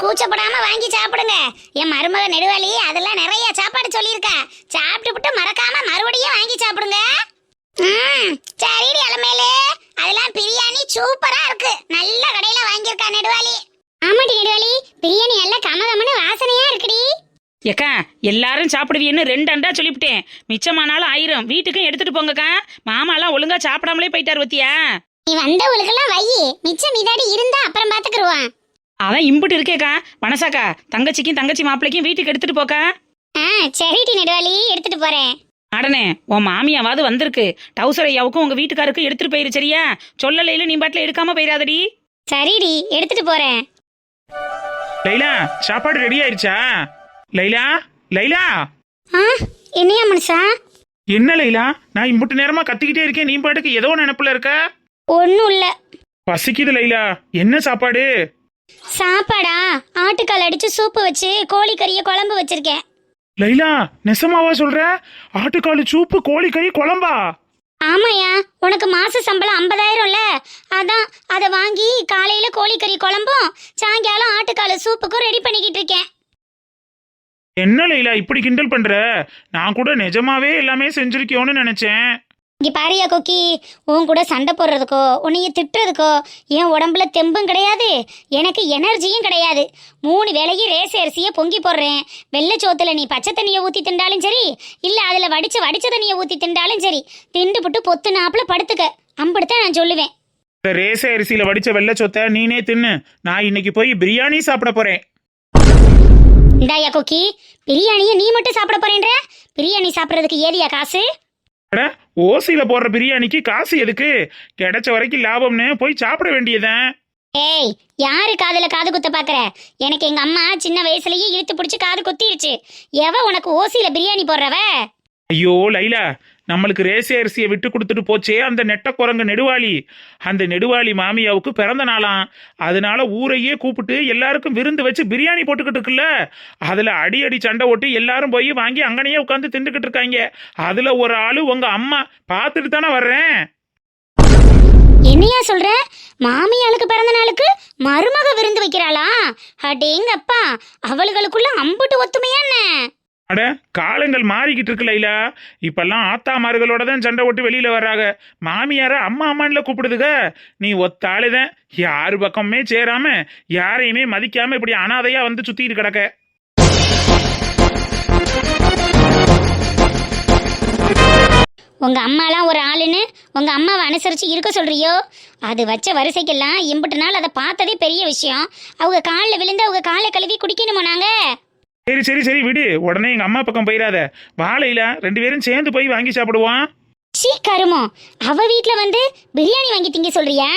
கூச்சப்படாம வாங்கி சாப்பிடுங்க. என் மருமக நெடுவாளி அதெல்லாம் நிறைய சாப்பாடு சொல்லியிருக்கா. சாப்பிட்டு மறக்காம மறுபடியும் வாங்கி சாப்பிடுங்க. சரிடி அலமேலு, அதெல்லாம் பிரியாணி சூப்பரா இருக்கு. நல்ல கடையில வாங்கியிருக்கா நெடுவாளி. ஆமாடி நெடுவாளி, பிரியாணி நல்லா கமகமன்னு வாசனையா இருக்குடி. ஏக்கா எல்லாரும் சாப்பிடுவீன்னு 2 அண்டா சொல்லிவிட்டேன். மிச்சமானாலும் 1000 வீட்டுக்கும் எடுத்துட்டு போங்கக்கா. மாமாலாம் ஒழுங்கா சாப்பிடாமலே போயிட்டாரு பத்தியா. நீ வந்தவளுக்கெல்லாம் வை, மிச்சம் மீதாடி இருந்தா அப்புறம் பாத்துக்குருவான். அதான் இம்புட்டு இருக்கேக்கா. மனசாக்கா தங்கச்சிக்கும் தங்கச்சி மாப்பிள்ளைக்கும் வீட்டுக்கு எடுத்துட்டு போக்கா. சரிடி நெடுவாளி, எடுத்துட்டு போறேன். அடனே உன் மாமியாவது வந்திருக்கு. டவுசர் ஐயாவுக்கும் உங்க வீட்டுக்காருக்கும் எடுத்துட்டு போயிரு சரியா. சொல்லலையில நீ பாட்டில எடுக்காம போயிடாதடி. சரிடி, எடுத்துட்டு போறேன். லைலா, சாப்பாடு ரெடி ஆயிருச்சா? லைலா லைலா. என்னையா மனுஷா? என்ன லைலா, நான் இம்புட்டு நேரமா கத்திக்கிட்டே இருக்கேன், நீ பாட்டுக்கு ஏதோ நினைப்புல இருக்க. ஒன்னும் இல்ல. பசிக்குது லைலா, என்ன சாப்பாடு? சாப்பாடா? ஆட்டுக்கால் அடிச்சு சூப்பு வச்சு கோழிக்கறிய குழம்பு வச்சிருக்கேன். லைலா நெசமாவா சொல்ற? ஆட்டுக்காலு சூப்பு கோழிக்கறி குழம்பா? ஆமாயா, உனக்கு மாச சம்பளம் 50,000ல, அதான் அதை வாங்கி காலையில கோழிக்கறி குழம்பும் சாயங்காலம் ஆட்டுக்கால சூப்புக்கும் ரெடி பண்ணிக்கிட்டு இருக்கேன். என்ன லைலா இப்படி கிண்டல் பண்ற? நான் கூட நிஜமாவே எல்லாமே செஞ்சிருக்கியோன்னு நினைச்சேன். இங்க பாரியா கொக்கி, உன் கூட சண்டை போடுறதுக்கோ உன்னைய திட்டுறதுக்கோ என் உடம்புல தெம்பும் கிடையாது, எனக்கு எனர்ஜியும் கிடையாது. 3 வேளையும் ரேச அரிசியை பொங்கி போடுறேன். வெள்ளச்சோத்துல நீ பச்சை தண்ணியை ஊற்றி திண்டாலும் சரி, இல்லை அதில் வடிச்ச தண்ணியை ஊற்றி திண்டாலும் சரி, திண்டு புட்டு பொத்து நாப்புல படுத்துக்க. அம்படுத்தான் நான் சொல்லுவேன். இந்த ரேச அரிசியில வடிச்ச வெள்ளச்சொத்தை நீனே தின்னு. நான் இன்னைக்கு போய் பிரியாணி சாப்பிட போறேன். இந்தாயா கொக்கி, பிரியாணியை நீ மட்டும் சாப்பிட போறேன்ற? பிரியாணி சாப்பிட்றதுக்கு ஏதியா காசு? ஓசியில போடுற பிரியாணிக்கு காசு எதுக்கு? கிடைச்ச வரைக்கும் லாபம்னு போய் சாப்பிட வேண்டியதான். ஏய், யாரு காதுல காது குத்த பாக்குற? எனக்கு எங்க அம்மா சின்ன வயசுலயே இழுத்து பிடிச்சு காது குத்திருச்சு. எவ உனக்கு ஓசியில பிரியாணி போடுறவ? ஐயோ லைலா, நம்மளுக்கு ரேச அரிசியை விட்டு கொடுத்துட்டு போச்சே அந்த நெட்ட குரங்கு நெடுவாளி. அந்த நெடுவாளி மாமியாவுக்கு பிறந்த நாளாம். அதனால ஊரையே கூப்பிட்டு எல்லாருக்கும் விருந்து வச்சு பிரியாணி போட்டுக்கிட்டு இருக்குல்ல, அதுல அடி சண்டை ஓட்டி எல்லாரும் போய் வாங்கி அங்கனையே உட்காந்து திண்டுக்கிட்டு இருக்காங்க. அதுல ஒரு ஆளு உங்க அம்மா. பார்த்துட்டு தானே வர்றேன். என்னையா சொல்ற? மாமியாளுக்கு பிறந்த நாளுக்கு மருமக விருந்து வைக்கிறாளா? அடேங்கப்பா, அவளுகளுக்குள்ள அம்புட்டு ஒத்துமையா என்ன? அட, காலங்கள் மாறிக்கிட்டு இருக்கு லைலா. இப்பெல்லாம் ஆத்தாமார்களோட தான் சண்டை ஓட்டு வெளியில வர்றாங்க. மாமியார அம்மா அம்மான்ல கூப்பிடுதுக. நீ ஒத்தாளுதான், யாரு பக்கமே சேராம யாரையுமே மதிக்காம இப்படி அனாதையா வந்து சுத்திட்டு கிடக்க. உங்க அம்மாலாம் ஒரு ஆளுன்னு உங்க அம்மாவை அனுசரிச்சு இருக்க சொல்றியோ? அது வச்ச வரிசைக்கெல்லாம் இம்புட்டு நாள் அதை பார்த்ததே பெரிய விஷயம். அவங்க காலில் விழுந்து அவங்க காலை கழுவி குடிக்கணுமோ நாங்க? சரி சரி சரி விடு, உடனே எங்க அம்மா பக்கம் போயிடாத. வாழையில 2 பேரும் சேர்ந்து போய் வாங்கி சாப்பிடுவான். சீ கருமோ, அவ வீட்ல வந்து பிரியாணி வாங்கி திங்க சொல்றியா?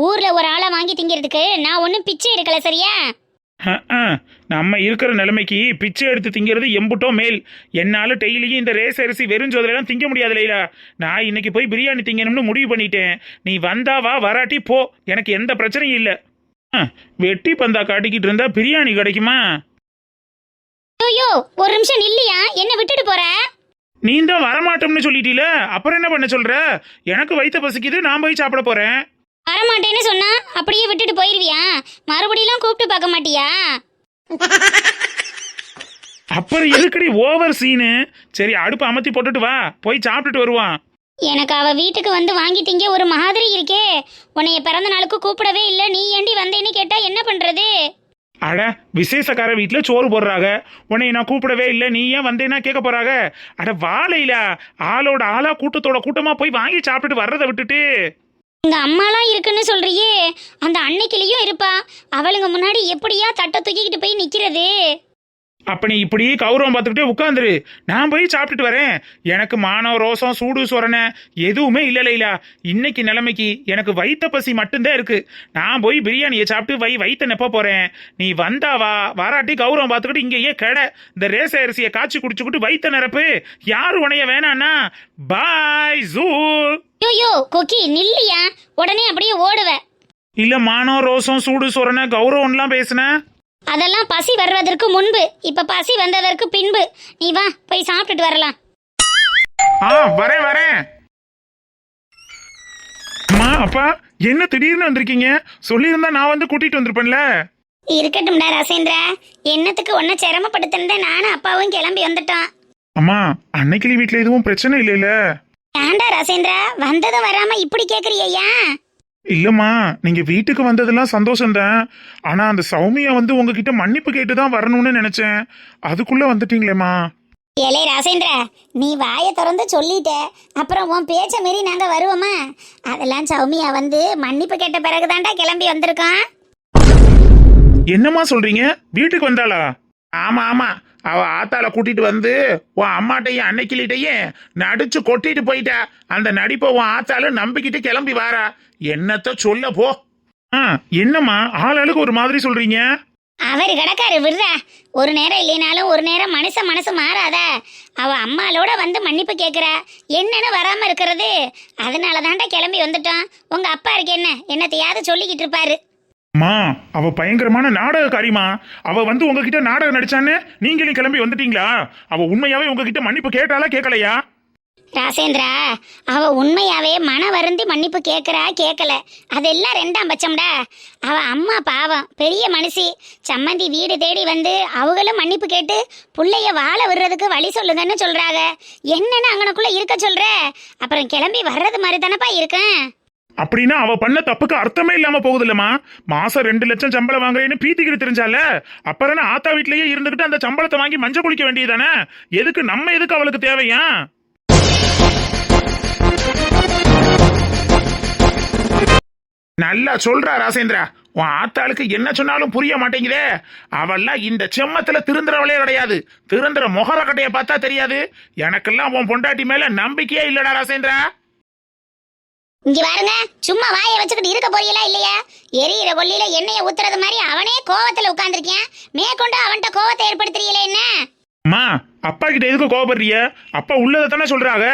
ஊர்ல ஒரு ஆளை வாங்கி திங்கிறதுக்கு நான் ஒன்னும் பிச்சை எடுக்கல சரியா? நம்ம இருக்கிற நிலைமைக்கு பிச்சை எடுத்து திங்கிறது எம்புட்டோ மேல். என்னால டெய்லியும் இந்த ரேஸ் அரிசி வெறுஞ்சோதலாம் திங்க முடியாது லைலா. நான் இன்னைக்கு போய் பிரியாணி திங்கணும்னு முடிவு பண்ணிட்டேன். நீ வந்தா வா, வராட்டி போ, எனக்கு எந்த பிரச்சனையும் இல்லை. வெட்டி பந்தா காட்டிக்கிட்டு இருந்தா பிரியாணி கிடைக்குமா? ஐயோ, ஒரு நிமிஷம் இல்லையா, என்ன விட்டுட்டு போற? நீ தான் வரமாட்டோம்னு சொல்லிட்டீல, அப்புறம் என்ன பண்ண சொல்ற? எனக்கு வயிற்று பசிக்குது, நான் போய் சாப்பிட போறேன். வரமாட்டேன்னு சொன்னா அப்படியே விட்டுட்டு போயிருவியா? மறுபடியும் கூப்பிட்டு பார்க்க மாட்டியா? அப்புறம் எதுக்கடி ஓவர் சீனு? சரி, அடுப்பு அமர்த்தி போட்டுட்டு வா, போய் சாப்பிட்டுட்டு வருவான். எனக்கு அவ வீட்டுக்கு வந்து வாங்கி திங்க ஒரு மாதிரி இருக்கே. உன்னைய பிறந்த நாளுக்கு கூப்பிடவே இல்லை, நீ ஏண்டி வந்தேன்னு கேட்டா என்ன பண்றது? அட, விசேஷக்கார வீட்டுல சோறு போடுறாங்க, உன்னை நான் கூப்பிடவே இல்லை, நீ ஏன் வந்தேன்னா கேட்க போறாங்க. அட வாழையில ஆளோட ஆளா கூட்டத்தோட கூட்டமா போய் வாங்கி சாப்பிட்டுட்டு வர்றதை விட்டுட்டு. எங்க அம்மாலாம் இருக்குன்னு சொல்றியே, அந்த அன்னைக்கிலையும் இருப்பா. அவளுங்க முன்னாடி எப்படியா தட்டை தூக்கிக்கிட்டு போய் நிக்கிறது? அப்ப நீ இப்படி கௌரவம் பார்த்துக்கிட்டே உட்காந்துரு, நான் போய் சாப்பிட்டுட்டு வரேன். எனக்கு மானம் ரோசம் சூடு சொரணை எதுவுமே இல்லை லைலா. இன்னைக்கு நிலைமைக்கு எனக்கு வயிற்ற பசி மட்டும்தான் இருக்கு. நான் போய் பிரியாணியை சாப்பிட்டு வயிற்ற நெப்ப போறேன். நீ வந்தாவா, வராட்டி கௌரவம் பார்த்துக்கிட்டு இங்கேயே கடை இந்த ரேச அரிசியை காய்ச்சி குடிச்சுக்கிட்டு வயிற்ற நிரப்பு. யாரு உனைய வேணான்னா பாய் ஜூ. யோ கொக்கி நில்லியா, உடனே அப்படியே ஓடுவ. இல்ல மானம் ரோசம் சூடு சொரணை கௌரவம்லாம் பேசுன, அதெல்லாம் பசி வர்றதற்கு முன்பு, இப்ப பசி வந்ததற்கு பின்பு. நீ வா, போய் சாப்பிட்டுட்டு வரலாம். வரேன் வரேன். அம்மா அப்பா, என்ன திடீர்னு வந்திருக்கீங்க? சொல்லியிருந்தா நான் வந்து கூட்டிட்டு வந்திருப்பேன்ல. இருக்கட்டும்டா ராசேந்திரா, என்னத்துக்கு ஒன்ன சிரமப்படுத்தின நானும் அப்பாவும் கிளம்பி வந்துட்டோம். அம்மா அன்னைக்கிளி வீட்ல எதுவும் பிரச்சனை இல்லைல்ல? ஏன்டா ராசேந்திரா வந்ததும் வராம இப்படி கேக்குறியா? இல்லம்மா, நீங்க வீட்டுக்கு வந்ததெல்லாம் சந்தோஷம்தான். ஆனா அந்த சௌமியா வந்து உங்ககிட்ட மன்னிப்பு கேட்டுதான் வரணும்னு நினைச்சேன். அதுக்குள்ள வந்துட்டீங்களேம்மா. ஏலே ராசேந்திரா, நீ வாயை திறந்து சொல்லிட்ட, அப்புறம் உன் பேச்ச மீறி நாங்க வருவோமா? அதெல்லாம் சௌமியா வந்து மன்னிப்பு கேட்ட பிறகுதான்டா கிளம்பி வந்திருக்கோம். என்னம்மா சொல்றீங்க? வீட்டுக்கு வந்தாளா? ஆமா ஆமா, அவ ஆத்தால கூட்டிட்டு வந்து உன் அம்மாட்டையும் அன்னைக்கிட்டையும் நடிச்சு கொட்டிட்டு போயிட்டா. அந்த நடிப்பை உன் ஆத்தால நம்பிக்கிட்டு கிளம்பி வாரா. என்னத்த சொல்ல போ. என்னம்மா ஆளாளுக்கு ஒரு மாதிரி சொல்றீங்க? அவரு கிடக்காரு விடுறா. ஒரு நேரம் இல்லைனாலும் ஒரு நேரம் மனசு மாறாதா? அவ அம்மாளோட வந்து மன்னிப்பு கேட்குறா, என்னன்னு வராம இருக்கிறது? அதனால தான்டா கிளம்பி வந்துட்டோம். உங்க அப்பா இருக்கு என்னத்தையாவது சொல்லிக்கிட்டு இருப்பாரு. அம்மா அவ பயங்கரமான நாடகக்காரிமா. அவ வந்து உங்ககிட்ட நாடகம் நடிச்சான்னு நீங்களும் கிளம்பி வந்துட்டீங்களா? அவ உண்மையாவே உங்ககிட்ட மன்னிப்பு கேட்டாலா கேட்கலையா? ராசேந்திரா, அவ உண்மையாவே மன வருந்தி மன்னிப்பு கேட்கறா கேட்கல, அதெல்லாம் ரெண்டாம் பட்சம்டா. அவ அம்மா பாவம் பெரிய மனுஷி. சம்மந்தி வீடு தேடி வந்து அவங்களும் மன்னிப்பு கேட்டு புள்ளைய வாழ விடுறதுக்கு வழி சொல்லுங்கன்னு சொல்றாங்க. என்னன்னு அங்கனக்குள்ள இருக்க சொல்ற? அப்புறம் கிளம்பி வர்றது மாதிரி தானப்பா இருக்கேன். அப்படின்னா அவ பண்ண தப்புக்கு அர்த்தமே இல்லாம போகுது இல்லம்மா. மாசம் 2 லட்சம் சம்பளம் வாங்குறேன்னு பீத்திக்கிட்டு தெரிஞ்சால, அப்புறம் ஆத்தா வீட்லயே இருந்துகிட்டு அந்த சம்பளத்தை வாங்கி மஞ்சள் குளிக்க வேண்டியதானே? எதுக்கு நம்ம எதுக்கு அவளுக்கு தேவையா? நல்லா சொல்றா ராசேந்திரா. உன் ஆத்தாளுக்கு என்ன சொன்னாலும் புரிய மாட்டேங்குதே. அவெல்லாம் இந்த செம்மத்துல திருந்துறவளே கிடையாது. திருந்துற முகர கட்டைய பார்த்தா தெரியாது. எனக்கெல்லாம் உன் பொண்டாட்டி மேல நம்பிக்கையே இல்லடா ராசேந்திரா. இங்க பாருங்க, சும்மா வாயை வச்சுக்கிட்டு இருக்க போறீங்களா இல்லையா? எரியிற கொல்லியில எண்ணெயை ஊத்துறது மாதிரி அவனே கோவத்துல உட்கார்ந்துருக்கேன். மேற்கொண்டு அவன்கிட்ட கோவத்தை ஏற்படுத்துறீங்களே என்ன? அம்மா அப்பா கிட்ட எதுக்கு கோவப்படுறிய? அப்பா உள்ளதை தானே சொல்றாங்க.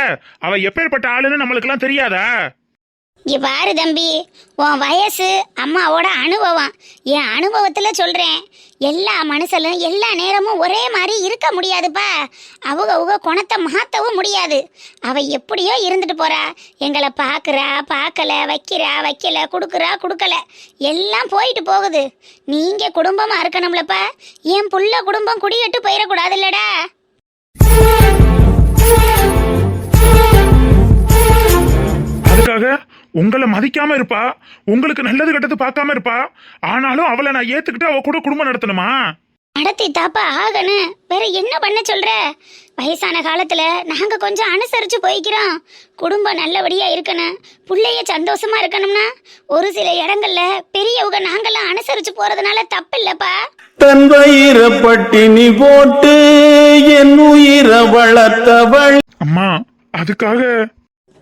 அவ எப்பேற்பட்ட ஆளுன்னு நம்மளுக்கு எல்லாம் தெரியாதா? இங்க பாரு தம்பி, உன் வயசு அம்மாவோட அனுபவம், என் அனுபவத்துல சொல்றேன். எல்லா மனுஷனும் எல்லா நேரமும் ஒரே மாதிரி இருக்க முடியாதுப்பா. அவங்க குணத்தை மாற்றவும் முடியாது. அவ எப்படியோ இருந்துட்டு போறா. எங்களை பார்க்குறா பார்க்கல, வைக்கல, கொடுக்கல, எல்லாம் போயிட்டு போகுது. நீங்க குடும்பமா இருக்கணும்லப்பா. என் புள்ள குடும்பம் குடியட்டு போயிடக்கூடாது இல்லடா. அதுக்காக உங்களை மதிக்காம இருப்பா, உங்களுக்கு நல்லது கெட்டது பார்க்காம இருப்பா. ஆனாலும் அவளை நான் ஏத்துக்கிட்டு அவ கூட குடும்பம் நடத்தணுமா? நடத்தி தாப்பா ஆகணும். வேற என்ன பண்ண சொல்ற? வயசான காலத்துல நாங்க கொஞ்சம் அனுசரிச்சு போய்க்கிறோம். குடும்பம் நல்லபடியா இருக்கணும், புள்ளைய சந்தோஷமா இருக்கணும்னா ஒரு சில இடங்கள்ல பெரியவங்க நாங்கெல்லாம் அனுசரிச்சு போறதுனால தப்பு இல்லப்பா. தன் வயிற பட்டினி போட்டு என் உயிர வளர்த்தவள். அம்மா அதுக்காக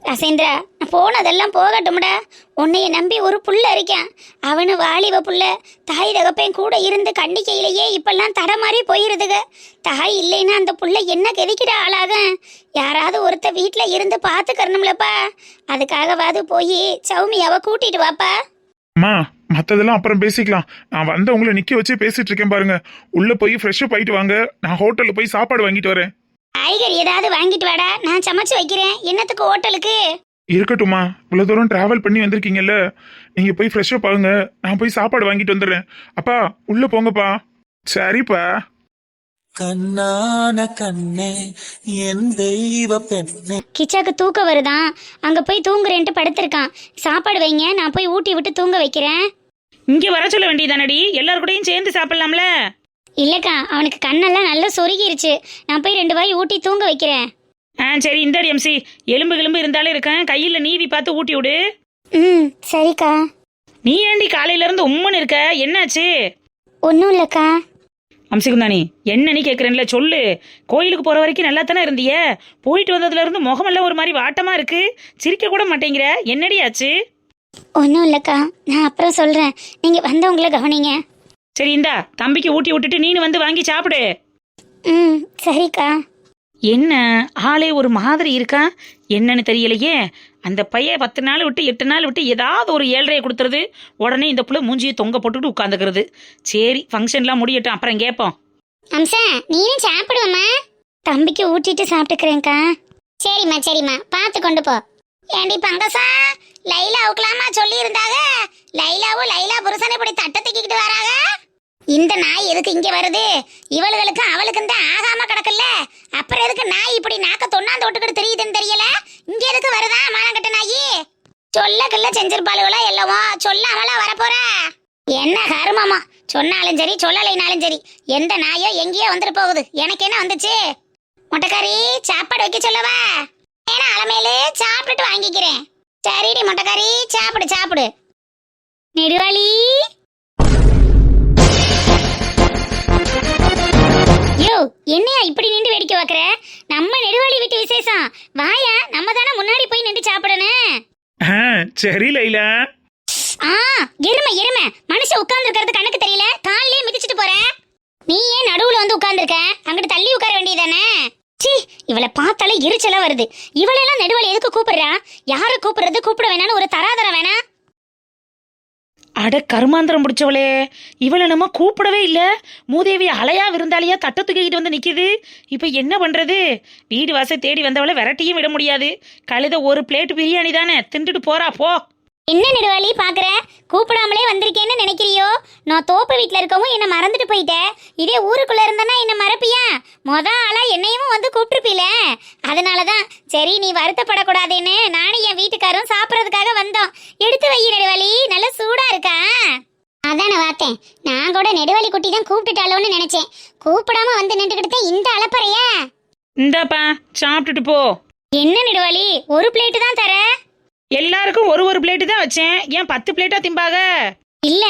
ரசேந்திரா, போனதெல்லாம் போகட்டும்டா. உன்னைய நம்பி ஒரு புள்ள இருக்கேன். அவனு வாலிப புள்ள. தாய் தகப்பையும் கூட இருந்து கண்டிக்கையிலேயே இப்பெல்லாம் தடமாறி போயிருதுக. தாய் இல்லைன்னா அந்த புள்ள என்ன கெதிக்கிற ஆளாக? யாராவது ஒருத்த வீட்டில் இருந்து பார்த்துக்கறணும்லப்பா. அதுக்காகவாது போய் சௌமியாவை கூட்டிட்டு வாப்பா. அம்மா மத்ததெல்லாம் அப்புறம் பேசிக்கலாம். நான் வந்து உங்களை நிக்க வச்சு பேசிட்டு இருக்கேன் பாருங்க. உள்ள போய் ஃப்ரெஷ்ஷப் ஆயிட்டு வாங்க. நான் ஹோட்டல்ல போய் சாப்பாடு வாங்கிட்டு வரேன். காய்கறி ஏதாவது வாங்கிட்டு வாடா, நான் சமைச்சு வைக்கிறேன். என்னத்துக்கு ஹோட்டலுக்கு? இருக்கட்டும்மா, இவ்வளவு தூரம் டிராவல் பண்ணி வந்திருக்கீங்கல்ல, நீங்க போய் ஃப்ரெஷ்ஷப் ஆகுங்க. நான் போய் சாப்பாடு வாங்கிட்டு வந்துடுறேன். அப்பா உள்ள போங்கப்பா. சரிப்பா. கண்ணான கண்ணே என் தெய்வ பெண்ணே. கிச்சாக்கு தூக்க வருதான், அங்க போய் தூங்குறேன்ட்டு படுத்திருக்கான். சாப்பாடு வைங்க, நான் போய் ஊட்டி விட்டு தூங்க வைக்கிறேன். இங்க வர சொல்ல வேண்டியதானடி, எல்லாரும் கூடயும் சேர்ந்து சாப்பிடலாம்ல. இல்லக்கா, அவனுக்கு கண்ணெல்லாம் நல்லா சொருகிருச்சு. நான் போய் 2 வாய் ஊட்டி தூங்க வைக்கிறேன். சரி இந்த எம்சி, எலும்பு கிளம்பு இருந்தாலும் இருக்கேன், கையில நீவி பார்த்து ஊட்டி விடு. சரிக்கா. நீ ஏண்டி காலையில இருந்து உம்மன் இருக்க, என்னாச்சு? ஒன்றும் இல்லக்கா. அம்சிகுந்தானி என்ன நீ கேட்குறேன்ல சொல்லு. கோயிலுக்கு போற வரைக்கும் நல்லா தானே இருந்திய, போயிட்டு வந்ததுல இருந்து முகமெல்லாம் ஒரு மாதிரி வாட்டமா இருக்கு, சிரிக்க கூட மாட்டேங்கிற, என்னடி ஆச்சு? ஒன்றும் இல்லக்கா, நான் அப்புறம் சொல்றேன். நீங்க வந்தவங்கள கவனிங்க. சரி இந்தா தம்பிக்கு ஊட்டி விட்டுட்டு நீனு வந்து வாங்கி சாப்பிடு. சரிக்கா. என்ன ஆளே ஒரு மாதிரி இருக்கா, என்னன்னு தெரியலையே. அந்த பையன் 10 நாள் விட்டு 8 நாள் விட்டு ஏதாவது ஒரு 7.5 கொடுத்துருது, உடனே இந்த புள்ள மூஞ்சியை தொங்க போட்டுக்கிட்டு உட்காந்துக்கிறது. சரி ஃபங்க்ஷன்லாம் முடியட்டும், அப்புறம் கேட்போம். அம்சா நீனும் சாப்பிடுவம்மா. தம்பிக்கு ஊட்டிட்டு சாப்பிட்டுக்கிறேன்க்கா. சரிம்மா பார்த்து கொண்டு போ. ஏண்டி பங்கசா, லைலாவுக்கலாமா சொல்லி இருந்தாங்க. லைலா புருஷனை இப்படி தட்டை தூக்கிக்கிட்டு வராங்க. இந்த நாய் எதுக்கு இங்க வருது? இவளுகளுக்கு அவளுக்கும் தான் ஆகாம கிடக்குல்ல, அப்புறம் எதுக்கு நாய் இப்படி நாக்க தொண்ணாந்து விட்டுக்கிட்டு தெரியுதுன்னு தெரியல. இங்க எதுக்கு வருதா மானங்கட்ட நாயி? சொல்லக்கல்ல செஞ்சிருப்பாளுகளா எல்லாமோ, சொல்லாமலா வரப்போற? என்ன கருமமா, சொன்னாலும் சரி சொல்லலைனாலும் சரி எந்த நாயோ எங்கேயோ வந்துட்டு போகுது. எனக்கு என்ன வந்துச்சு? முட்டைக்காரி சாப்பாடு வைக்க சொல்லவா? ஏன்னா அலமேலு சாப்பிட்டுட்டு வாங்கிக்கிறேன். சரிடி முட்டைக்காரி, சாப்பிடு சாப்பிடு. நெடுவாளி, யோ என்னையா இப்படி நின்று வேடிக்கை பார்க்கற? நம்ம நெடுவாளி வீட்டு விசேஷம், வாயா, நம்ம தானே முன்னாடி போய் நின்று சாப்பிடணும். சரி லைலா. எருமை எருமை, மனுஷன் உட்கார்ந்துருக்கிறது கணக்கு தெரியல, காலையே மிதிச்சிட்டு போற. நீ ஏன் நடுவுல வந்து உட்கார்ந்துருக்க? அங்கிட்டு தள்ளி உட்கார வேண்டியதானே? சி, இவளை பார்த்தாலே எரிச்சலா வருது. இவளெல்லாம் நெடுவாளி எதுக்கு கூப்பிடுறா? யாரை கூப்பிடுறது? கூப்பிட வேணான்னு ஒரு தராதரம் வேணா? அட கருமாந்திரம் பிடிச்சவளே, இவளை நம்ம கூப்பிடவே இல்லை. மூதேவி அலையா விருந்தாளியா தட்டை தூக்கிக்கிட்டு வந்து நிற்கிது. இப்போ என்ன பண்ணுறது? வீடு வாசல் தேடி வந்தவளை விரட்டியும் விட முடியாது. கழுத ஒரு பிளேட் பிரியாணி தானே தின்ட்டுட்டு போறா போ. என்ன நெடுவாளி பாக்குற? கூப்பிடாமலே வந்திருக்கேன்னு நினைக்கிறியோ? நான் தோப்பு வீட்டுல இருக்கவும் என்ன மறந்துட்டு போயிட்டேன். இதே ஊருக்குள்ள இருந்தனா என்ன மறப்பியா? ஆளா என்னையும் வந்து கூப்பிட்டுருப்பீல. அதனாலதான் சரி நீ வருத்தப்படக்கூடாதுன்னு நானும் என் வீட்டுக்காரும் சாப்பிட்றதுக்காக வந்தோம். எடுத்து வை நெடுவாளி, நல்ல சூடா இருக்கா. அதான பார்த்தேன், நான் கூட நெடுவாளி குட்டி தான் கூப்பிட்டுட்டாலோன்னு நினைச்சேன். கூப்பிடாம வந்து நின்றுக்கிட்டு இந்த அலப்பறைய. இந்தாப்பா சாப்பிட்டுட்டு போ. என்ன நெடுவாளி, ஒரு பிளேட்டு தான் தர? எல்லாருக்கும் ஒரு பிளேட்டு தான் வச்சேன். ஏன் 10 பிளேட்டா திம்பாக? இல்ல,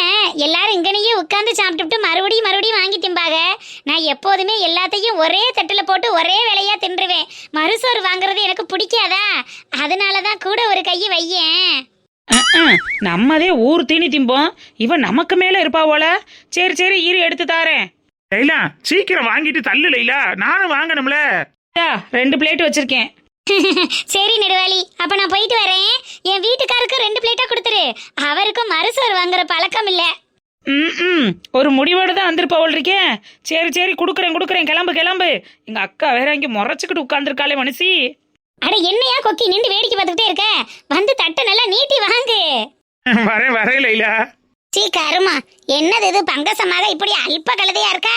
எல்லாரும் இங்கனையே உட்கார்ந்து சாப்பிட்டுட்டு மறுபடியும் வாங்கி திம்பாக. நான் எப்போதுமே எல்லாத்தையும் ஒரே தட்டுல போட்டு ஒரே வேலையா தின்றுவேன். மறுசோறு வாங்குறது எனக்கு பிடிக்காதா? அதனாலதான் கூட ஒரு கையை வையேன். நம்மதே ஊர் தீனி திம்போம், இவன் நமக்கு மேல இருப்பா போல. சரி சரி இரு, எடுத்து தாரேன். லைலா சீக்கிரம் வாங்கிட்டு தள்ளு லைலா, நானும் வாங்கணும்ல. 2 பிளேட் வச்சிருக்கேன். சரி நெடுவாளி, அப்ப நான் போயிட்டு வரேன். என் வீட்டுக்காருக்கு 2 பிளேட்டா கொடுத்துரு. அவருக்கும் மறுசோறு வாங்குற பழக்கம் இல்ல. ஒரு முடிவோடு தான் வந்திருப்பவள் இருக்கேன். சரி சரி கொடுக்குறேன், கிளம்பு கிளம்பு. எங்க அக்கா வேற இங்க முறைச்சுக்கிட்டு உட்கார்ந்துருக்காளே மனுஷி. அட என்னையா கொக்கி நின்று வேடிக்கை பார்த்துக்கிட்டே இருக்க? வந்து தட்டை நல்லா நீட்டி வாங்கு. வரேன் லைலா. சீ கருமா, என்னது இது பங்கசமாக இப்படி அல்ப கழுதையா இருக்கா?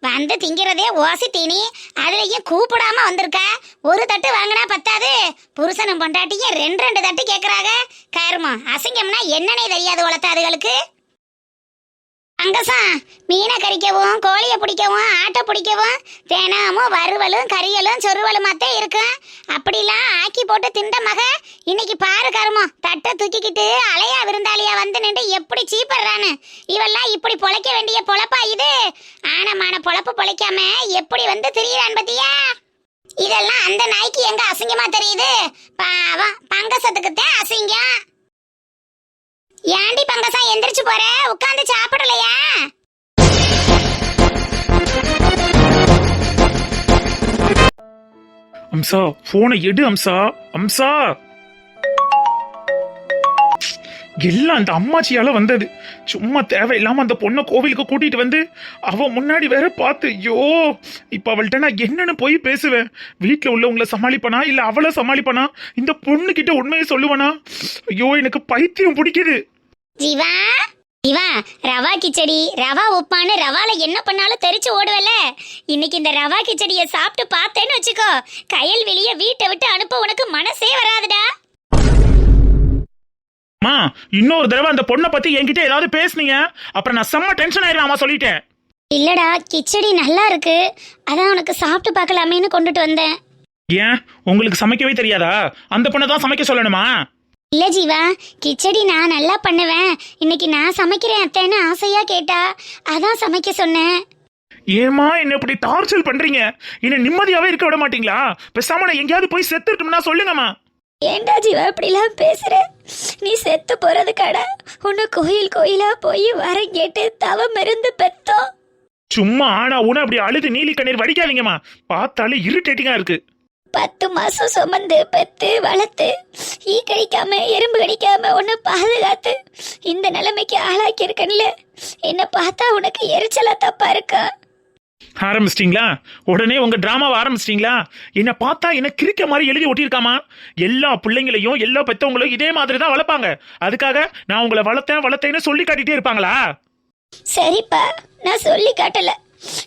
வந்து திங்கிறதே ஓசி தீனி, அதுலயும் கூப்பிடாம வந்திருக்கா. ஒரு தட்டு வாங்கினா பத்தாது, புருஷனும் பொண்டாட்டியும் 2 தட்டு கேக்குறாங்க. கருமா, அசிங்கம்னா என்னன்னே தெரியாது வளர்த்தாதுகளுக்கு. பங்கசம், மீனை கறிக்கவும் கோழியை பிடிக்கவும் ஆட்டை பிடிக்கவும் தினமும் வறுவலும் கறியலும் சொருவலுமாத்தே இருக்கும். அப்படிலாம் ஆக்கி போட்டு திண்ட மக இன்னைக்கு பாரு கருமோ, தட்டை தூக்கிக்கிட்டு அலையா விருந்தாளியா வந்து நின்று எப்படி சீப்படுறான்னு. இவெல்லாம் இப்படி பொழைக்க வேண்டிய பொழப்பா இது? ஆனமான பொழப்பு பொழைக்காம எப்படி வந்து திரியிறான் பத்தியா? இதெல்லாம் அந்த நாய்க்கு எங்க அசிங்கமா தெரியுது? பாவம், பங்கசத்துக்கு தான் அசிங்கம். ஏண்டி பங்கசா எந்திரிச்சு போற? உட்கார்ந்து சாப்பிடலையா? அம்சா போனை எடு. அம்சா எல்லாம் அந்த அம்மாச்சியால வந்தது. சும்மா தேவையில்லாம அந்த பொண்ணை கோவிலுக்கு கூட்டிட்டு வந்து அவ முன்னாடி வேற பார்த்து, ஐயோ இப்ப அவள்கிட்ட நான் என்னன்னு போய் பேசுவேன்? வீட்டுல உள்ளவங்களை சமாளிப்பனா இல்ல அவளை சமாளிப்பனா? இந்த பொண்ணு கிட்ட உண்மையை சொல்லுவனா? ஐயோ எனக்கு பைத்தியம் பிடிக்குது. ஜீவா ஜீவா, ரவா கிச்சடி ரவா உப்பான்னு ரவால என்ன பண்ணாலும் தெரிச்சு ஓடுவல. இன்னைக்கு இந்த ரவா கிச்சடியை சாப்பிட்டு பார்த்தேன்னு வச்சுக்கோ, கயல் வெளிய வீட்டை விட்டு அனுப்ப உனக்கு மனசே வராதுடா. மா, இன்னொரு தடவை அந்த பொண்ணை பத்தி என்கிட்ட ஏதாவது பேசுனீங்க அப்புறம் நான் செம்ம டென்ஷன் ஆயிடுவேன். சொல்லிட்டேன். இல்லடா, கிச்சடி நல்லா இருக்கு, அதான் உனக்கு சாப்பிட்டு பார்க்கலாமேன்னு கொண்டுட்டு வந்தேன். ஏன் உங்களுக்கு சமைக்கவே தெரியாதா? அந்த பொண்ணை தான் சமைக்க சொல்லணுமா? இல்ல ஜீவா, கிச்சடி நான் நல்லா பண்ணுவேன், இன்னைக்கு நான் சமைக்கிறேன் அத்தைன்னு ஆசையா கேட்டா, அதான் சமைக்க சொன்னேன். ஏமா என்ன இப்படி டார்ச்சர் பண்றீங்க? என்ன நிம்மதியாவே இருக்க விட மாட்டீங்களா? பேசாம நான் எங்கேயாவது போய் செத்துட்டும்னா சொல்லுங்கம்மா. ஏண்டா ஜீவா இப்படிலாம் பேசுற? நீ செத்து போறது கடை, உன்னை கோயிலா போய் வர கேட்டு தவம் இருந்து பெத்தோம். சும்மா ஆனா உன அப்படி அழுது நீலி கண்ணீர் வடிக்காதீங்கம்மா, பார்த்தாலே இரிட்டேட்டிங்கா இருக்கு. 10 மாசம் சுமந்து பெத்து வளர்த்து ஈ கடிக்காம எறும்பு கடிக்காம உன்னை பாதுகாத்து இந்த நிலைமைக்கு ஆளாக்கி இருக்கன்ல, என்ன பார்த்தா உனக்கு எரிச்சலா தப்பா இருக்கா? ஆரம்பிச்சிட்டீங்களா? உடனே உங்க டிராமாவை ஆரம்பிச்சிட்டீங்களா? என்ன பார்த்தா என்ன கிரிக்க மாதிரி எழுதி ஒட்டியிருக்காமா? எல்லா பிள்ளைங்களையும் எல்லா பெத்தவங்களையும் இதே மாதிரி தான் வளர்ப்பாங்க. அதுக்காக நான் உங்களை வளர்த்தேன்னு சொல்லி காட்டிட்டே இருப்பாங்களா? சரிப்பா, நான் சொல்லி காட்டல.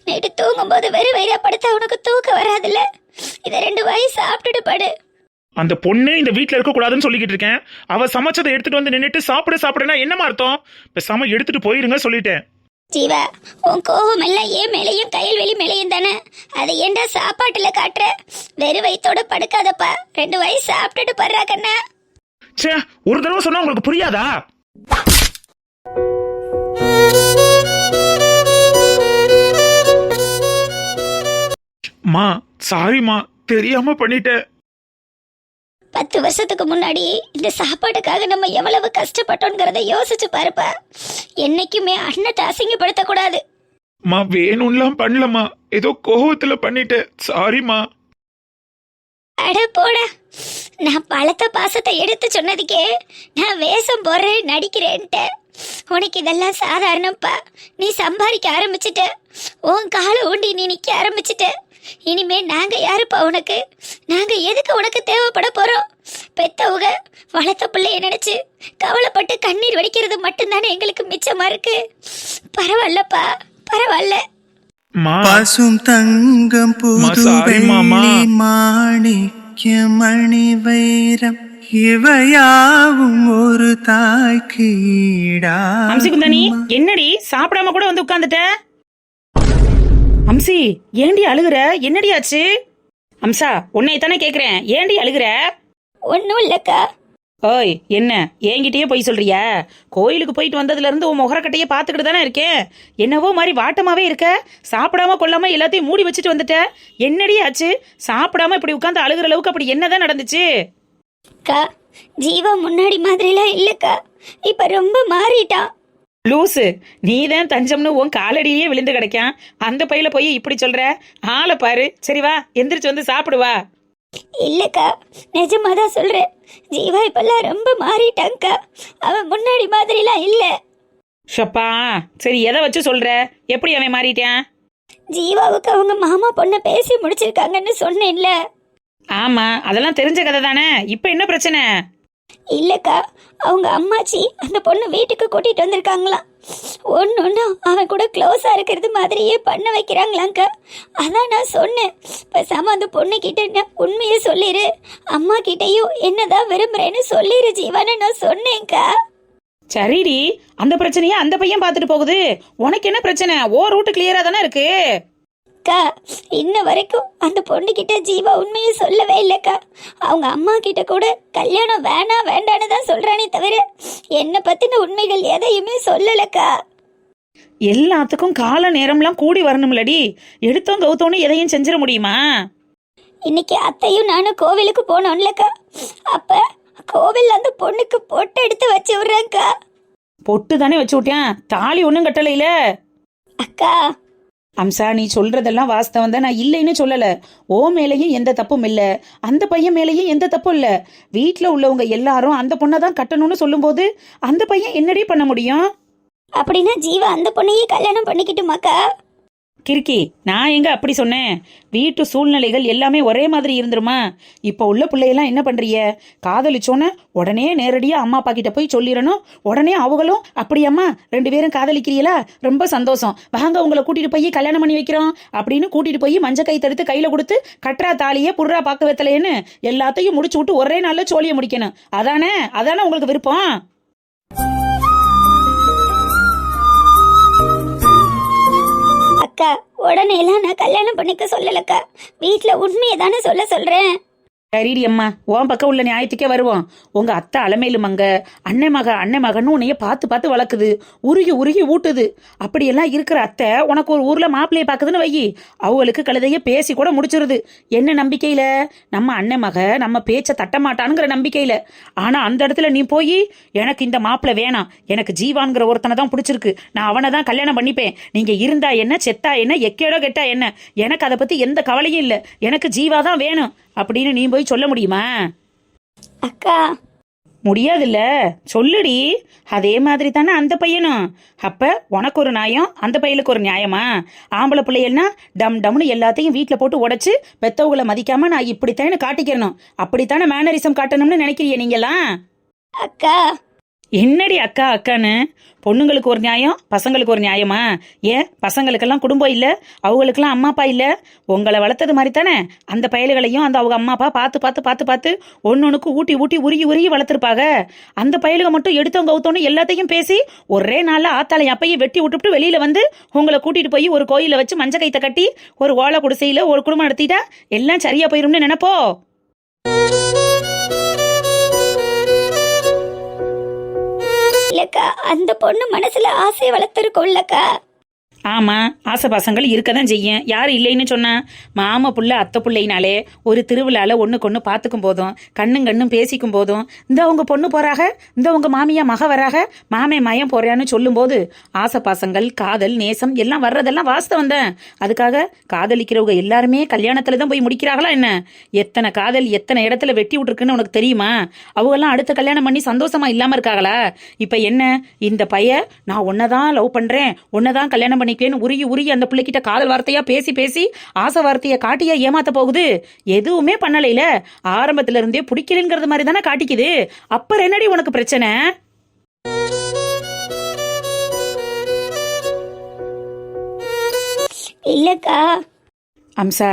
நைட்டு தூங்கும்போது வெறும் வயிறா படுத்தா உனக்கு தூக்கம் வராதுல்ல. இதை 2 வாய் சாப்பிட்டுட்டு படு. அந்த பொண்ணே இந்த வீட்ல இருக்க கூடாதுன்னு சொல்லிக்கிட்டு இருக்கேன். அவ சமைச்சதை எடுத்துட்டு வந்து நின்னுட்டு சாப்பிடுனா என்னமா அர்த்தம்? பேசாம எடுத்துட்டு போயிருங்க சொல்லிட்டேன். ஜீவா, உன் கோபம் எல்லாம் ஏன் மேலையும் கையல்வெளி மேலையும் தானே. அதை ஏண்டா சாப்பாட்டுல காட்டுற? வெறும் வயித்தோட படுக்காதப்பா. 2 வாய் சாப்பிட்டுட்டு படுறா கண்ணா. ச்சே, ஒரு தடவை சொன்னா உங்களுக்கு புரியாதா? மா சாரிம்மா, தெரியாம பண்ணிட்டேன். 10 வருஷத்துக்கு முன்னாடி இந்த சாப்பாட்டுக்காக நம்ம எவ்வளவு கஷ்டப்பட்டோங்கிறத யோசிச்சு பாருப்பா. என்னைக்குமே அன்னத்தை அசிங்கப்படுத்த கூடாது. மா வேணும்லாம் பண்ணலம்மா, ஏதோ கோவத்துல பண்ணிட்டேன். சாரிம்மா. அட போடா. நான் பழத்த பாசத்தை எடுத்து சொன்னதுக்கே நான் வேஷம் போடுறேன் நடிக்கிறேன்ட்ட. உனக்கு இதெல்லாம் சாதாரணப்பா. நீ சம்பாதிக்க ஆரம்பிச்சிட்ட. உன் காலை ஊண்டி நீ நிக்க ஆரம்பிச்சிட்ட. இனிமே நாங்க யாருப்பா உனக்கு? நாங்க எதுக்கு உனக்கு தேவைப்பட போறோம்? பெத்தவங்க வளர்த்த பிள்ளைய நினைச்சு கவலைப்பட்டு கண்ணீர் வடிக்கிறது மட்டும்தானே எங்களுக்கு மிச்சமா இருக்கு. பரவாயில்லப்பா, பரவாயில்ல. பசும் தங்கம் புது வெள்ளி மாணிக்கம் மணி வைரம் இவையாவும் ஒரு தாய்க்கு ஈடா. அம்சி குந்தானி, என்னடி சாப்பிடாம கூட வந்து உட்கார்ந்துட்ட? அம்சி, ஏண்டி அழுகுற? என்னடி ஆச்சு? அம்சா, உன்னை தானே கேக்குறேன், ஏண்டி அழுகுற? ஒன்னும் இல்லக்கா. ஓய், என்ன என்கிட்டயே போய் சொல்றியா? கோயிலுக்கு போயிட்டு வந்ததுல இருந்து உன் முகரக்கட்டையே பாத்துக்கிட்டு தானே இருக்கேன். என்னவோ மாதிரி வாட்டமாவே இருக்க. சாப்பிடாம கொள்ளாம எல்லாத்தையும் மூடி வச்சுட்டு வந்துட்ட. என்னடி ஆச்சு? சாப்பிடாம இப்படி உட்கார்ந்து அழுகுற அளவுக்கு அப்படி என்னதான் நடந்துச்சு? அக்கா, ஜீவா முன்னாடி மாதிரிலாம் இல்லக்கா. இப்ப ரொம்ப மாறிட்டான். லூசு, நீதான் தஞ்சம்னு உன் காலடியே விழுந்து கிடைக்கான். அந்த பையில போய் இப்படி சொல்ற? ஆளை பாரு. சரி வா, எந்திரிச்சு வந்து சாப்பிடுவா. இல்லக்கா, நிஜமாதான் சொல்றேன். ஜீவா இப்பெல்லாம் ரொம்ப மாறிட்டான்க்கா. அவன் முன்னாடி மாதிரிலாம் இல்ல. ஷப்பா, சரி எதை வச்சு சொல்ற? எப்படி அவன் மாறிட்டான்? ஜீவாவுக்கு அவங்க மாமா பொண்ணை பேசி முடிச்சிருக்காங்கன்னு சொன்னேன்ல. ஆமா, அதெல்லாம் தெரிஞ்ச கதை தானே. இப்ப என்ன பிரச்சனை? இல்லக்கா, அவங்க அம்மாச்சி அந்த பொண்ணு வீட்டுக்கு கூட்டிட்டு வந்திருக்காங்களாம். ஒன்னொன்னு அவன் கூட க்ளோஸா இருக்கிறது மாதிரியே பண்ண வைக்கிறாங்களாங்க. அதான் நான் சொன்னேன், பேசாம அந்த பொண்ணு கிட்ட உண்மையை சொல்லிரு, அம்மா கிட்டையும் என்னதான் விரும்புறேன்னு சொல்லிரு ஜீவான்னு நான் சொன்னேன்க்கா. சரிடி, அந்த பிரச்சனையா அந்த பையன் பாத்துட்டு போகுது. உனக்கு என்ன பிரச்சனை? ஓ ரூட்டு கிளியரா தானே இருக்கு. அக்கா, இன்ன வரைக்கும் அந்த பொண்ணு கிட்ட ஜீவா உண்மையை சொல்லவே இல்லக்கா. அவங்க அம்மா கிட்ட கூட கல்யாணம் வேணாம் வேண்டான்னு தான் சொல்றானே தவிர என்ன பத்தின உண்மைகள் எதையுமே சொல்லலக்கா. எல்லாத்துக்கும் கால நேரம்லாம் கூடி வரணும்லடி. எடுத்தோம் கவுத்தோன்னு எதையும் செஞ்சிட முடியுமா? இன்னைக்கு அத்தையும் நானும் கோவிலுக்கு போனோம்லக்கா. அப்ப கோவில் அந்த பொண்ணுக்கு பொட்டு எடுத்து வச்சு விடுறேன்க்கா. பொட்டு தானே வச்சு விட்டேன், தாலி ஒன்றும் கட்டலையில. அக்கா, அம்சா, நீ சொல்றதெல்லாம் வாஸ்தவம் தான், நான் இல்லைன்னு சொல்லல. ஓ மேலையும் எந்த தப்பும் இல்ல, அந்த பையன் மேலையும் எந்த தப்பும் இல்ல. வீட்டுல உள்ளவங்க எல்லாரும் அந்த பொண்ணை தான் கட்டணும்னு சொல்லும் போது அந்த பையன் என்னடி பண்ண முடியும்? அப்படின்னா ஜீவா அந்த பொண்ணையே கல்யாணம் பண்ணிக்கிட்டுமாக்கா? கிறுக்கி, நான் எங்க அப்படி சொன்னேன்? வீட்டு சூழ்நிலைகள் எல்லாமே ஒரே மாதிரி இருந்துருமா? இப்போ உள்ள பிள்ளையெல்லாம் என்ன பண்றிய? காதலிச்சோன்னு உடனே நேரடியா அம்மா அப்பா கிட்ட போய் சொல்லிடணும். உடனே அவங்களும் அப்படியம்மா 2 பேரும் காதலிக்கிறீங்களா, ரொம்ப சந்தோஷம், வாங்க உங்களை கூட்டிட்டு போய் கல்யாணம் பண்ணி வைக்கிறோம் அப்படின்னு கூட்டிட்டு போய் மஞ்ச கை தடுத்து கையில கொடுத்து கட்டுறா தாலியே புர்றா பாக்கு வெத்தலையேன்னு எல்லாத்தையும் முடிச்சு விட்டு ஒரே நாள்ல சோழிய முடிக்கணும். அதானே உங்களுக்கு விருப்பம்? அக்கா, உடனே எல்லாம் நான் கல்யாணம் பண்ணிக்க சொல்லலக்கா. வீட்டுல உண்மையை தானே சொல்றேன். சரிடி அம்மா, உன் பக்கம் உள்ள நியாயத்துக்கே வருவோம். உங்க அத்தை அலமேலு மங்க அண்ணன் மகன்னு உன்னைய பார்த்து வளர்க்குது, உருகி ஊட்டுது. அப்படியெல்லாம் இருக்கிற அத்தை உனக்கு ஒரு ஊர்ல மாப்பிள்ளைய பாக்குதுன்னு வை, அவங்களுக்கு கழுதைய பேசி கூட முடிச்சிருது. என்ன நம்பிக்கையில? நம்ம அண்ணன் மக நம்ம பேச்ச தட்ட மாட்டானுங்கிற நம்பிக்கையில. ஆனா அந்த இடத்துல நீ போய் எனக்கு இந்த மாப்பிள்ளை வேணாம், எனக்கு ஜீவான்கிற ஒருத்தனை தான் பிடிச்சிருக்கு, நான் அவனை தான் கல்யாணம் பண்ணிப்பேன், நீங்க இருந்தா என்ன செத்தா என்ன எக்கேடோ கெட்டா என்ன, எனக்கு அதை பத்தி எந்த கவலையும் இல்லை, எனக்கு ஜீவா தான் வேணும் அப்படின்னு நீ போய் சொல்ல முடியுமா? அக்கா, முடியாதுல்ல, சொல்லுடி. அதே மாதிரி தானே அந்த பையனும். அப்ப உனக்கு ஒரு நியாயம், அந்த பையனுக்கு ஒரு நியாயமா? ஆம்பளை பிள்ளைகள்னா டம் டம்னு எல்லாத்தையும் வீட்டில் போட்டு உடைச்சு பெத்தவங்களை மதிக்காம நான் இப்படித்தானே காட்டிக்கிறணும், அப்படித்தானே மேனரிசம் காட்டணும்னு நினைக்கிறீங்க நீங்களாம்? அக்கா, என்னடி அக்கா அக்கான்னு? பொண்ணுங்களுக்கு ஒரு நியாயம், பசங்களுக்கு ஒரு நியாயமா? ஏன் பசங்களுக்கெல்லாம் குடும்பம் இல்லை, அவங்களுக்கெல்லாம் அம்மா அப்பா இல்லை? உங்களை வளர்த்தது மாதிரி தானே அந்த பயலுகளையும் அந்த அவங்க அம்மா அப்பா பார்த்து பார்த்து பார்த்து பார்த்து ஒன்னொன்னுக்கு ஊட்டி ஊட்டி உருகி உருகி வளர்த்துருப்பாங்க. அந்த பயலுக மட்டும் எடுத்தவங்க கவுத்தோன்னு எல்லாத்தையும் பேசி ஒரே நாளில் ஆத்தாளை அப்பையும் வெட்டி விட்டுவிட்டு வெளியில வந்து உங்களை கூட்டிட்டு போய் ஒரு கோயில வச்சு மஞ்ச கைத்தை கட்டி ஒரு ஓலை குடிசையில ஒரு குடும்பம் நடத்திட்டா எல்லாம் சரியா போயிரும்னு நினைப்போ? இல்லக்கா, அந்த பொண்ணு மனசுல ஆசையை வளர்த்துருக்கோம்லக்கா. ஆமா, ஆசை பசங்கள் இருக்க தான் செய்யும். யார் இல்லைன்னு சொன்னா? மாமா புள்ள அத்தை பிள்ளைனாலே ஒரு திருவிழால ஒண்ணுக்கு ஒன்று பார்த்துக்கும் போதும் கண்ணும் பேசிக்கும் போதும் இந்த உங்க பொண்ணு போறாக, இந்த உங்க மாமியா மக வராக, மாமே மயம் போறான்னு சொல்லும் போது ஆசை பாசங்கள் காதல் நேசம் எல்லாம் வர்றதெல்லாம் வாஸ்தவம் தான். அதுக்காக காதலிக்கிறவங்க எல்லாருமே கல்யாணத்துல தான் போய் முடிக்கிறாங்களா என்ன? எத்தனை காதல் எத்தனை இடத்துல வெட்டி விட்டுருக்குன்னு உனக்கு தெரியுமா? அவங்கெல்லாம் அடுத்த கல்யாணம் பண்ணி சந்தோஷமா இல்லாம இருக்காங்களா? இப்ப என்ன, இந்த பைய நான் உன்னதான் லவ் பண்றேன், உன்னதான் கல்யாணம் பண்ணிக்கேன்னு உருகி உருகி அந்த பிள்ளைகிட்ட காதல் வார்த்தையா பேசி பேசி ஆசை வார்த்தையை காட்டியா ஏமாத்த போகுது? எதுவுமே பண்ணலையில, ஆரம்பத்துல இருந்தே பிடிக்கலங்கிறது மாதிரி தானே காட்டிக்குது. அப்புறம் என்னடி உனக்கு பிரச்சனை? இல்லக்கா, அம்சா,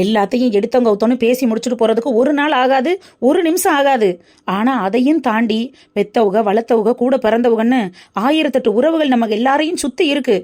எல்லாத்தையும் எடுத்தவங்க ஒருத்தவனு பேசி முடிச்சுட்டு போறதுக்கு ஒரு நாள் ஆகாது, ஒரு நிமிஷம் ஆகாது. ஆனா அதையும் தாண்டி பெத்தவங்க வளர்த்தவங்க கூட பிறந்தவங்கன்னு 1008 உறவுகள் நமக்கு எல்லாரையும் சுத்தி இருக்கு.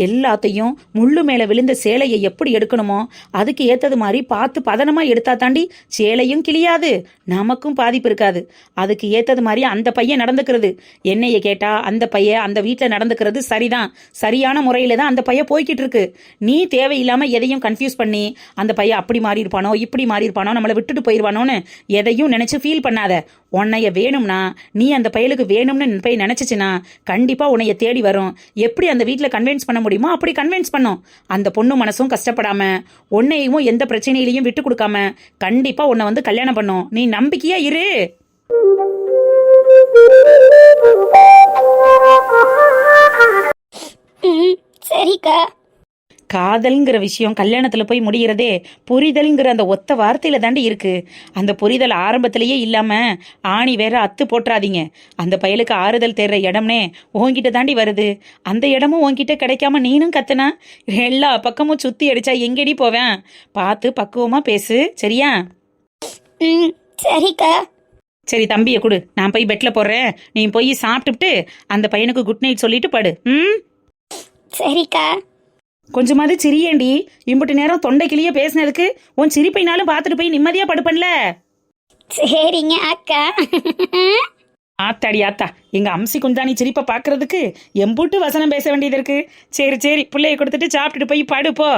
எல்லாத்தையும் முள்ளு மேல விழுந்த சேலையை எப்படி எடுக்கணுமோ அதுக்கு ஏத்தது மாதிரி பார்த்து பதனமா எடுத்தா தாண்டி சேலையும் கிளியாது, நமக்கும் பாதிப்பு இருக்காது. அதுக்கு ஏத்தது மாதிரி அந்த பையன் நடந்துக்கிறது. என்னைய கேட்டா அந்த பையன் அந்த வீட்டுல நடந்துக்கிறது சரிதான், சரியான முறையில தான் அந்த பையன் போய்கிட்டு இருக்கு. நீ தேவையில்லாம எதையும் கன்ஃபியூஸ் பண்ணி அந்த பையன் அப்படி மாறி இருப்பானோ இப்படி மாறி இருப்பானோ நம்மளை விட்டுட்டு போயிருவானோன்னு எதையும் நினைச்சு ஃபீல் பண்ணாத. உன்னைய வேணும்னா, நீ அந்த பையலுக்கு வேணும்னு போய் நினைச்சிச்சுன்னா கண்டிப்பா உன்னைய தேடி வரும். எப்படி அந்த வீட்டுல கன்வின்ஸ் பண்ண முடியுமோ அப்படி கன்வின்ஸ் பண்ணும். அந்த பொண்ணு மனசும் கஷ்டப்படாம உன்னையும் எந்த பிரச்சனையிலையும் விட்டு கொடுக்காம கண்டிப்பா உன்னை வந்து கல்யாணம் பண்ணும். நீ நம்பிக்கையா இரு. சரிக்கா. காதல்ங்கிற விஷயம் கல்யாணத்துல போய் முடிகிறதே புரிதல்ங்கிற அந்த ஒத்த வார்த்தையில தாண்டி இருக்கு. அந்த புரிதல் ஆரம்பத்திலேயே இல்லாம ஆணி வேற அத்து போட்டுறாதீங்க. அந்த பயலுக்கு ஆறுதல் தேடுற இடம்னே உன்கிட்ட தாண்டி வருது. அந்த இடமும் உன்கிட்ட கிடைக்காம நீனும் கத்துனா எல்லா பக்கமும் சுத்தி அடிச்சா எங்கடி போவேன்? பார்த்து பக்குவமா பேசு, சரியா? சரிக்கா. சரி, தம்பியை கொடு, நான் போய் பெட்ல போடுறேன். நீ போய் சாப்பிட்டுட்டு அந்த பையனுக்கு குட் நைட் சொல்லிட்டு படு. சரிக்கா. கொஞ்சமாவது சிரியேண்டி. இம்புட்டு நேரம் தொண்டைக்கிளியே பேசினதுக்கு உன் சிரிப்பைனாலும் பார்த்துட்டு போய் நிம்மதியா படுப்பன்ல. சரிங்க அக்கா. ஆத்தாடி ஆத்தா, எங்க அம்சி குந்தாணி சிரிப்பை பாக்குறதுக்கு எம்புட்டு வசனம் பேச வேண்டியது இருக்கு. சரி சரி, பிள்ளைய கொடுத்துட்டு சாப்பிட்டுட்டு போய் படு போ.